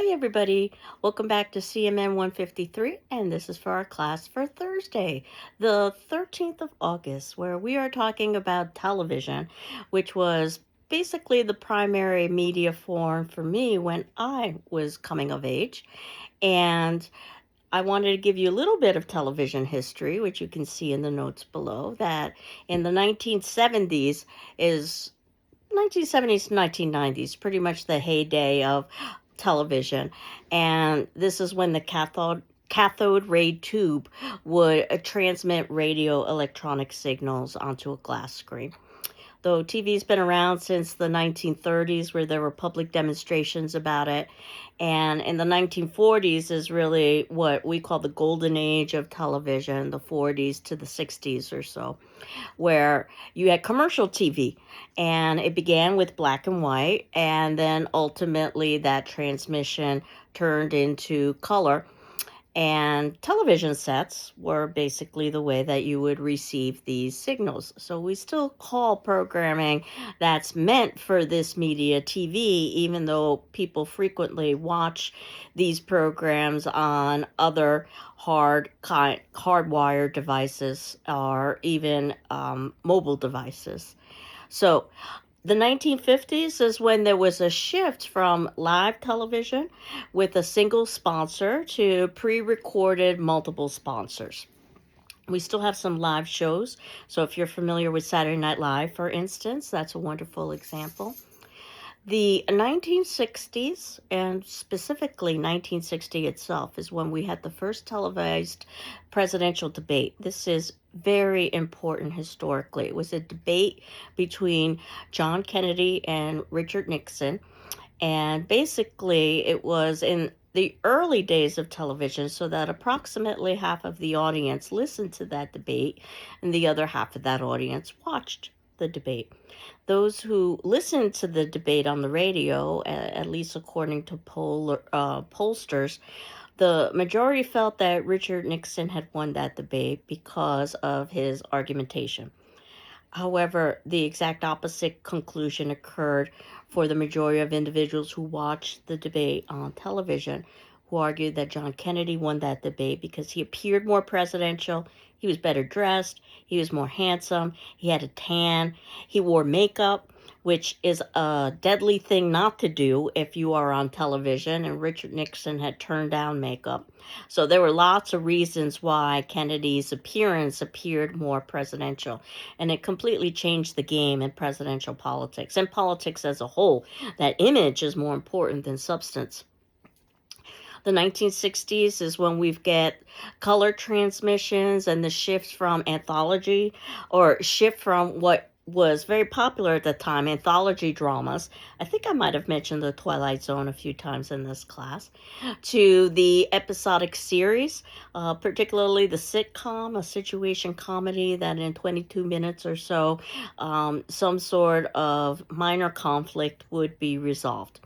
Hi, everybody. Welcome back to CMN 153, and this is for our class for Thursday, the 13th of August, where we are talking about television, which was basically the primary media form for me when I was coming of age. And I wanted to give you a little bit of television history, which you can see in the notes below, that in the 1970s is 1970s to 1990s, pretty much the heyday of television. And this is when the cathode ray tube would transmit radio electronic signals onto a glass screen. Though TV's been around since the 1930s, where there were public demonstrations about it. And in the 1940s is really what we call the golden age of television, the 40s to the 60s or so, where you had commercial TV, and it began with black and white, and then ultimately that transmission turned into color. And television sets were basically the way that you would receive these signals. So we still call programming that's meant for this media TV, even though people frequently watch these programs on other hardwired devices or even mobile devices. So the 1950s is when there was a shift from live television with a single sponsor to pre-recorded multiple sponsors. We still have some live shows. So if you're familiar with Saturday Night Live, for instance, that's a wonderful example. The 1960s, and specifically 1960 itself, is when we had the first televised presidential debate. This is very important historically. It was a debate between John Kennedy and Richard Nixon. And basically, it was in the early days of television, so that approximately half of the audience listened to that debate, and the other half of that audience watched the debate. Those who listened to the debate on the radio, at least according to pollsters, the majority felt that Richard Nixon had won that debate because of his argumentation. However, the exact opposite conclusion occurred for the majority of individuals who watched the debate on television, who argued that John Kennedy won that debate because he appeared more presidential, he was better dressed, he was more handsome, he had a tan, he wore makeup, which is a deadly thing not to do if you are on television, and Richard Nixon had turned down makeup. So there were lots of reasons why Kennedy's appearance appeared more presidential, and it completely changed the game in presidential politics and politics as a whole. That image is more important than substance. The 1960s is when we get color transmissions and the shift from anthology, or shift from what was very popular at the time, anthology dramas. I think I might have mentioned The Twilight Zone a few times in this class, to the episodic series, particularly the sitcom, a situation comedy that in 22 minutes or so, some sort of minor conflict would be resolved.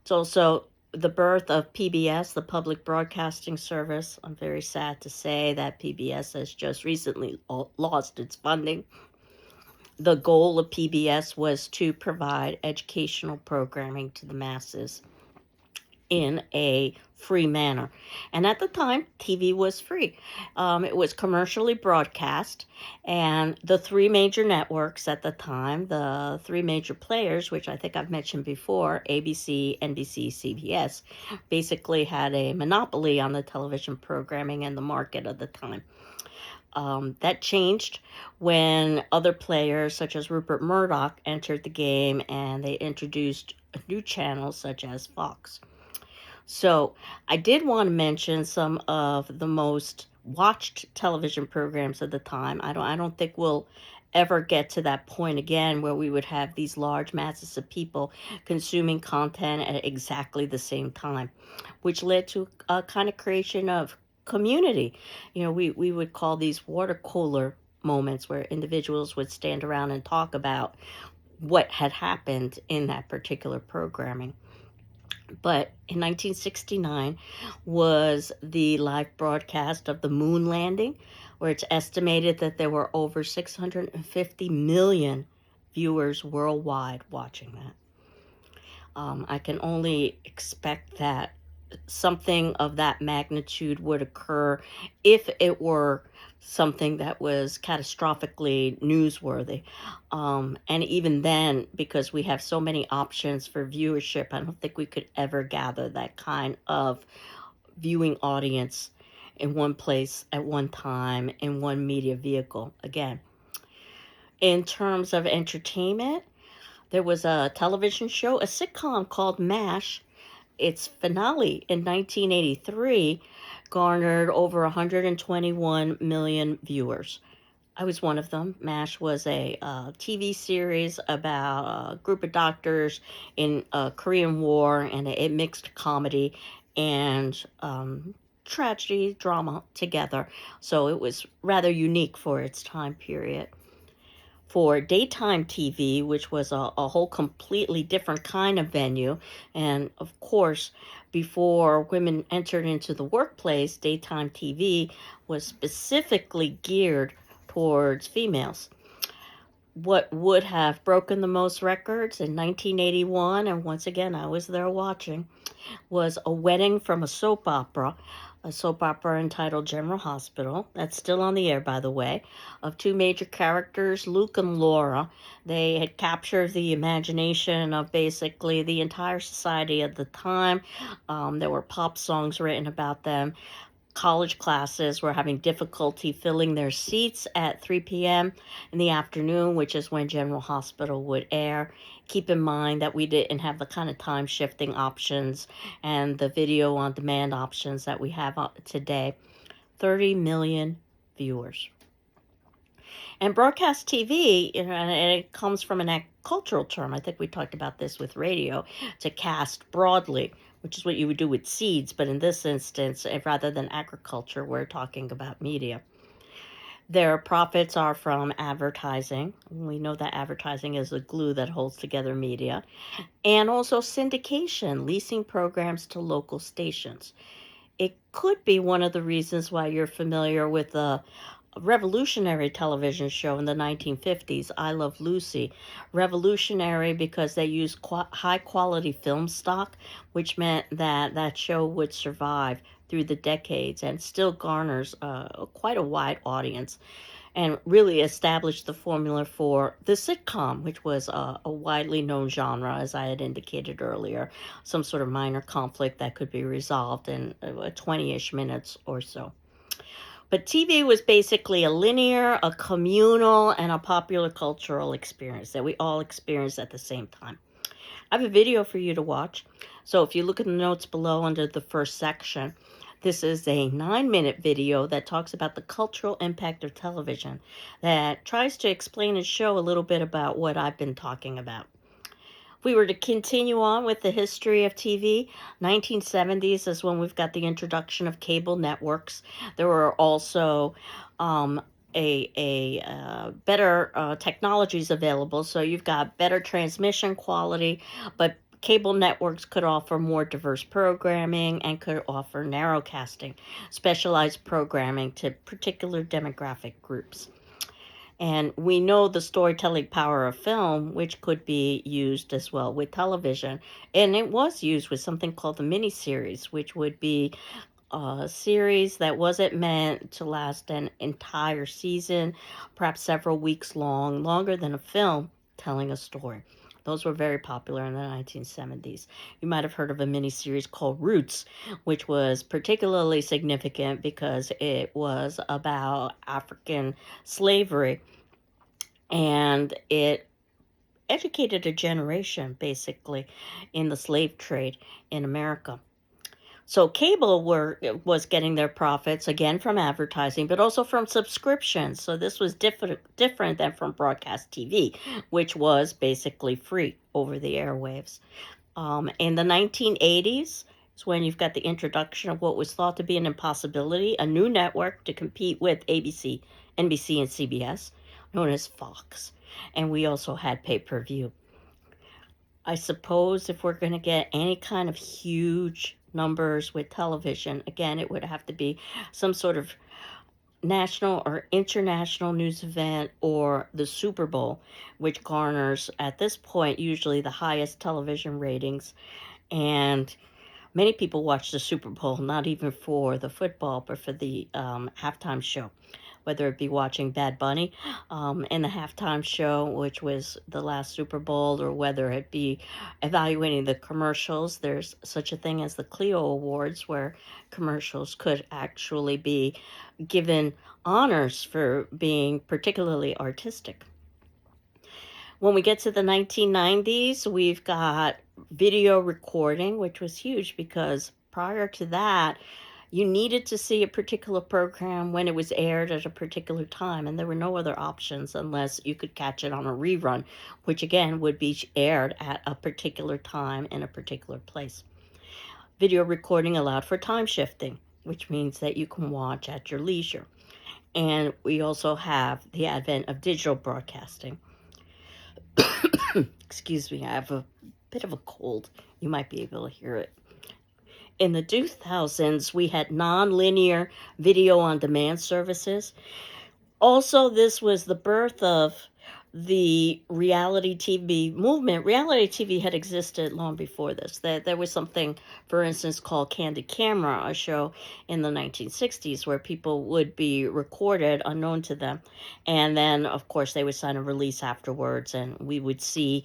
It's also the birth of PBS, the Public Broadcasting Service. I'm very sad to say that PBS has just recently lost its funding. The goal of PBS was to provide educational programming to the masses in a free manner. And at the time, TV was free. It was commercially broadcast, and the three major networks at the time, the three major players, which I think I've mentioned before, ABC, NBC, CBS, basically had a monopoly on the television programming and the market of the time. That changed when other players, such as Rupert Murdoch, entered the game, and they introduced new channels such as Fox. So I did want to mention some of the most watched television programs at the time. I don't think we'll ever get to that point again where we would have these large masses of people consuming content at exactly the same time, which led to a kind of creation of community. We would call these water cooler moments where individuals would stand around and talk about what had happened in that particular programming. But in 1969 was the live broadcast of the moon landing, where it's estimated that there were over 650 million viewers worldwide watching that. I can only expect that something of that magnitude would occur if it were something that was catastrophically newsworthy. And even then, because we have so many options for viewership, I don't think we could ever gather that kind of viewing audience in one place at one time in one media vehicle. Again, in terms of entertainment, there was a television show, a sitcom called MASH. Its finale in 1983 garnered over 121 million viewers. I was one of them. MASH was a TV series about a group of doctors in a Korean War, and it mixed comedy and tragedy, drama together. So it was rather unique for its time period. For daytime TV, which was a whole completely different kind of venue. And of course, before women entered into the workplace, daytime TV was specifically geared towards females. What would have broken the most records in 1981, and once again, I was there watching, was A Wedding from a soap opera entitled General Hospital. That's still on the air, by the way, of two major characters, Luke and Laura. They had captured the imagination of basically the entire society at the time. There were pop songs written about them. College classes were having difficulty filling their seats at 3 p.m. in the afternoon, which is when General Hospital would air. Keep in mind that we didn't have the kind of time shifting options and the video on demand options that we have today. 30 million viewers. And broadcast TV, and it comes from an cultural term. I think we talked about this with radio, to cast broadly, which is what you would do with seeds, but in this instance, rather than agriculture, we're talking about media. Their profits are from advertising. We know that advertising is the glue that holds together media. And also syndication, leasing programs to local stations. It could be one of the reasons why you're familiar with the revolutionary television show in the 1950s, I Love Lucy. Revolutionary because they used high quality film stock, which meant that that show would survive through the decades and still garners quite a wide audience, and really established the formula for the sitcom, which was a widely known genre, as I had indicated earlier, some sort of minor conflict that could be resolved in 20-ish minutes or so. But TV was basically a linear, a communal, and a popular cultural experience that we all experienced at the same time. I have a video for you to watch. So if you look at the notes below under the first section, this is a 9-minute video that talks about the cultural impact of television, that tries to explain and show a little bit about what I've been talking about. If we were to continue on with the history of TV, 1970s is when we've got the introduction of cable networks. There were also better technologies available, so you've got better transmission quality, but cable networks could offer more diverse programming and could offer narrowcasting, specialized programming to particular demographic groups. And we know the storytelling power of film, which could be used as well with television. And it was used with something called the miniseries, which would be a series that wasn't meant to last an entire season, perhaps several weeks long, longer than a film telling a story. Those were very popular in the 1970s. You might have heard of a miniseries called Roots, which was particularly significant because it was about African slavery, and it educated a generation, basically, in the slave trade in America. So cable was getting their profits, again, from advertising, but also from subscriptions. So this was different than from broadcast TV, which was basically free over the airwaves. In the 1980s is when you've got the introduction of what was thought to be an impossibility, a new network to compete with ABC, NBC, and CBS, known as Fox. And we also had pay-per-view. I suppose if we're going to get any kind of huge numbers with television, again, it would have to be some sort of national or international news event, or the Super Bowl, which garners, at this point, usually the highest television ratings. And Many people watch the Super Bowl not even for the football, but for the halftime show, whether it be watching Bad Bunny in the halftime show, which was the last Super Bowl, or whether it be evaluating the commercials. There's such a thing as the Clio Awards, where commercials could actually be given honors for being particularly artistic. When we get to the 1990s, we've got video recording, which was huge because prior to that, you needed to see a particular program when it was aired at a particular time, and there were no other options unless you could catch it on a rerun, which again would be aired at a particular time in a particular place. Video recording allowed for time shifting, which means that you can watch at your leisure. And we also have the advent of digital broadcasting. Excuse me, I have a bit of a cold. You might be able to hear it. In the 2000s, we had non-linear video on demand services. Also, this was the birth of the reality TV movement. Reality TV had existed long before this. There was something, for instance, called Candid Camera, a show in the 1960s where people would be recorded unknown to them. And then, of course, they would sign a release afterwards, and we would see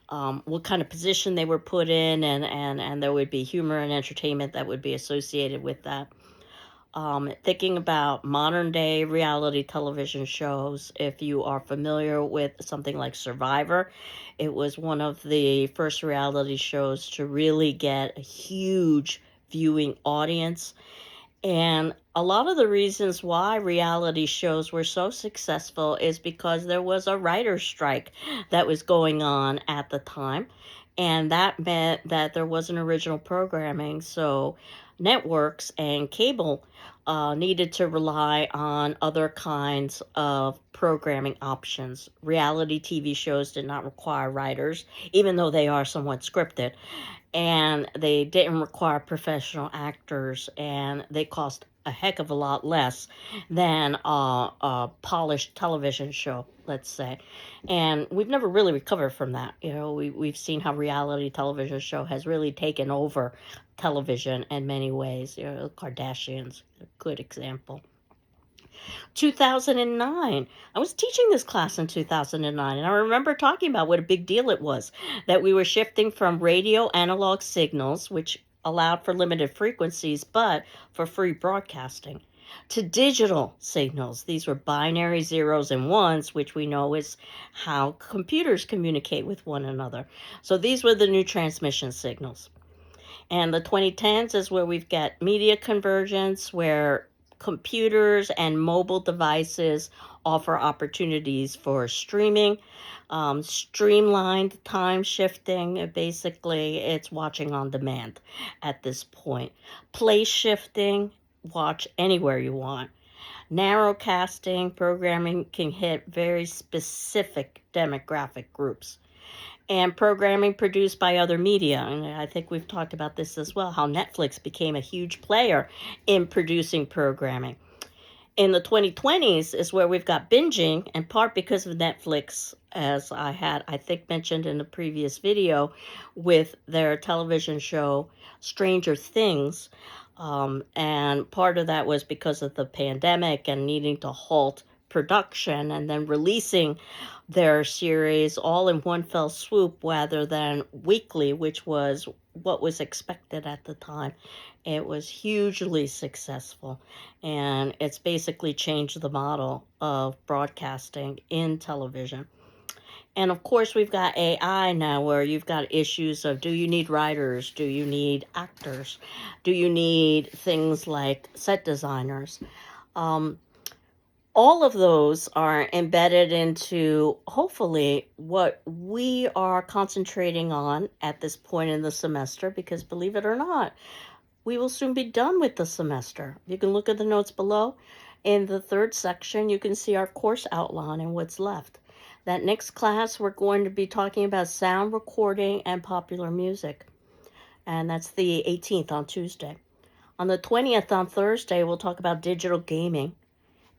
what kind of position they were put in, and there would be humor and entertainment that would be associated with that. Thinking about modern day reality television shows, if you are familiar with something like Survivor, it was one of the first reality shows to really get a huge viewing audience. And a lot of the reasons why reality shows were so successful is because there was a writer's strike that was going on at the time. And that meant that there wasn't original programming. So networks and cable needed to rely on other kinds of programming options. Reality TV shows did not require writers, even though they are somewhat scripted, and they didn't require professional actors, and they cost a heck of a lot less than a polished television show, let's say. And we've never really recovered from that. We've seen how reality television show has really taken over television in many ways. The Kardashians, a good example. 2009. I was teaching this class in 2009, and I remember talking about what a big deal it was that we were shifting from radio analog signals, which allowed for limited frequencies but for free broadcasting, to digital signals. These were binary zeros and ones, which we know is how computers communicate with one another. So these were the new transmission signals. And the 2010s is where we've got media convergence, where computers and mobile devices offer opportunities for streaming, streamlined time shifting. Basically, it's watching on demand at this point. Place shifting, watch anywhere you want. Narrowcasting, programming can hit very specific demographic groups. And programming produced by other media. And I think we've talked about this as well, how Netflix became a huge player in producing programming. In the 2020s is where we've got binging, in part because of Netflix, as I think, mentioned in the previous video, with their television show Stranger Things. And part of that was because of the pandemic and needing to halt production and then releasing their series all in one fell swoop rather than weekly, which was what was expected at the time. It was hugely successful, and it's basically changed the model of broadcasting in television. And of course, we've got AI now, where you've got issues of, do you need writers? Do you need actors? Do you need things like set designers? All of those are embedded into, hopefully, what we are concentrating on at this point in the semester, because believe it or not, we will soon be done with the semester. You can look at the notes below. In the third section, you can see our course outline and what's left. That next class, we're going to be talking about sound recording and popular music. And that's the 18th on Tuesday. On the 20th on Thursday, we'll talk about digital gaming.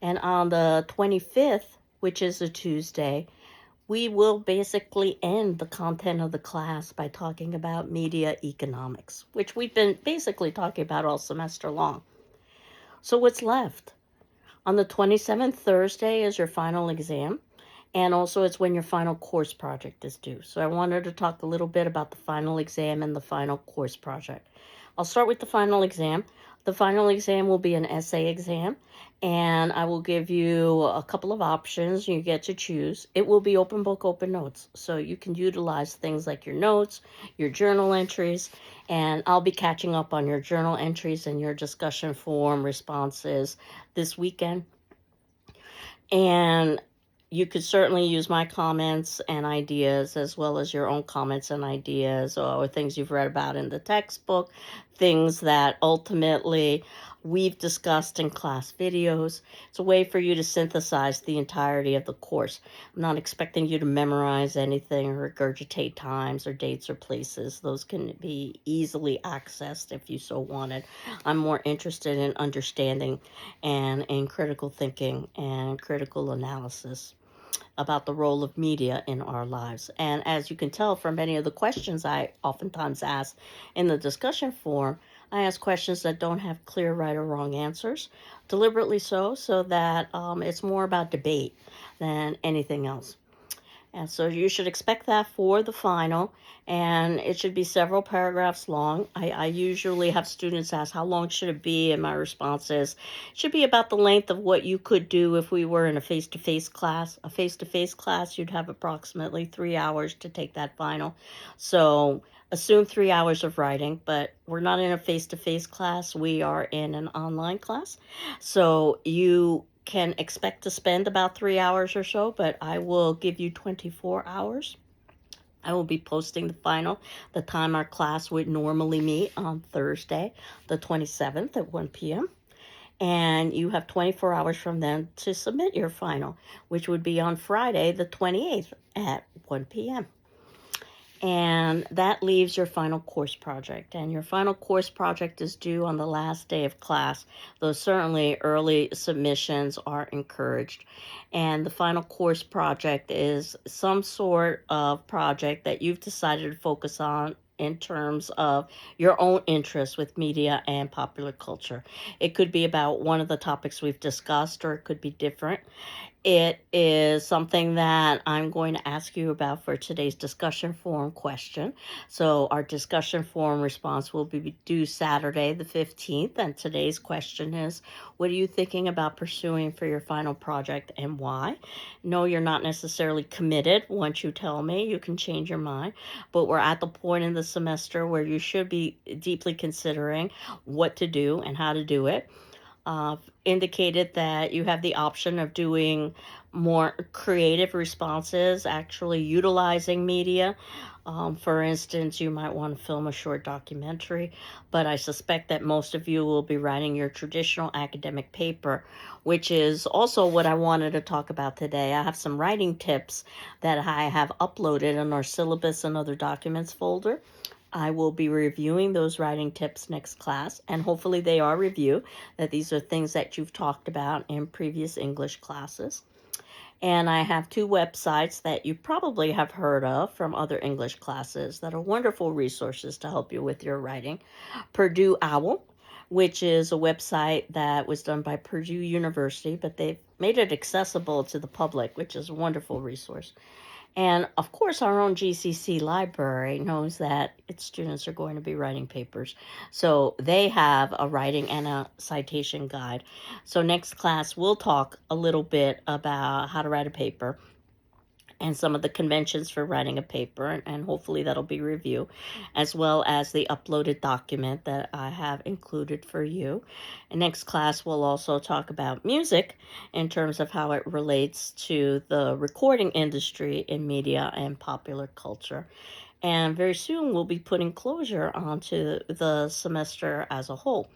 And on the 25th, which is a Tuesday, we will basically end the content of the class by talking about media economics, which we've been basically talking about all semester long. So what's left? On the 27th, Thursday, is your final exam. And also, it's when your final course project is due. So I wanted to talk a little bit about the final exam and the final course project. I'll start with the final exam. The final exam will be an essay exam, and I will give you a couple of options. You get to choose. It will be open book, open notes. So you can utilize things like your notes, your journal entries, and I'll be catching up on your journal entries and your discussion forum responses this weekend. And you could certainly use my comments and ideas as well as your own comments and ideas or things you've read about in the textbook, things that ultimately we've discussed in class videos. It's a way for you to synthesize the entirety of the course. I'm not expecting you to memorize anything or regurgitate times or dates or places. Those can be easily accessed if you so wanted. I'm more interested in understanding and in critical thinking and critical analysis about the role of media in our lives. And as you can tell from many of the questions I oftentimes ask in the discussion forum, I ask questions that don't have clear right or wrong answers, deliberately so that it's more about debate than anything else. And so you should expect that for the final, and it should be several paragraphs long. I usually have students ask, how long should it be? And my response is, it should be about the length of what you could do if we were in a face-to-face class. A face-to-face class, you'd have approximately 3 hours to take that final. So assume 3 hours of writing, but we're not in a face-to-face class. We are in an online class. So you can expect to spend about 3 hours or so, but I will give you 24 hours. I will be posting the final, the time our class would normally meet on Thursday, the 27th at 1 p.m. And you have 24 hours from then to submit your final, which would be on Friday, the 28th at 1 p.m. And that leaves your final course project. And your final course project is due on the last day of class, though certainly early submissions are encouraged. And the final course project is some sort of project that you've decided to focus on in terms of your own interest with media and popular culture. It could be about one of the topics we've discussed, or it could be different. It is something that I'm going to ask you about for today's discussion forum question. So our discussion forum response will be due Saturday the 15th. And today's question is, what are you thinking about pursuing for your final project and why? No, you're not necessarily committed. Once you tell me, you can change your mind. But we're at the point in the semester where you should be deeply considering what to do and how to do it. Indicated that you have the option of doing more creative responses, actually utilizing media. For instance, you might want to film a short documentary, but I suspect that most of you will be writing your traditional academic paper, which is also what I wanted to talk about today. I have some writing tips that I have uploaded in our syllabus and other documents folder. I will be reviewing those writing tips next class, and hopefully they are review, that these are things that you've talked about in previous English classes. And I have 2 websites that you probably have heard of from other English classes that are wonderful resources to help you with your writing. Purdue OWL, which is a website that was done by Purdue University, but they've made it accessible to the public, which is a wonderful resource. And of course, our own GCC library knows that its students are going to be writing papers. So they have a writing and a citation guide. So next class, we'll talk a little bit about how to write a paper and some of the conventions for writing a paper, and hopefully that'll be review, as well as the uploaded document that I have included for you. And next class, we'll also talk about music in terms of how it relates to the recording industry in media and popular culture. And very soon, we'll be putting closure onto the semester as a whole.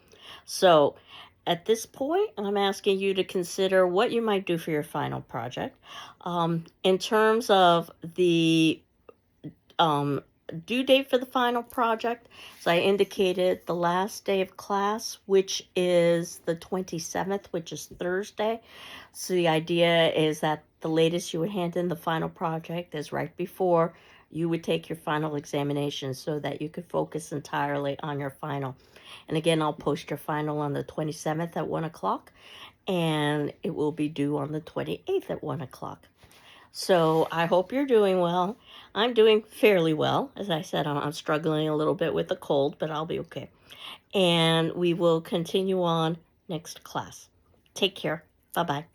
So at this point, I'm asking you to consider what you might do for your final project. In terms of the due date for the final project. So I indicated the last day of class, which is the 27th, which is Thursday. So the idea is that the latest you would hand in the final project is right before you would take your final examination so that you could focus entirely on your final. And again, I'll post your final on the 27th at 1 o'clock, and it will be due on the 28th at 1 o'clock. So I hope you're doing well. I'm doing fairly well. As I said, I'm struggling a little bit with the cold, but I'll be okay. And we will continue on next class. Take care. Bye-bye.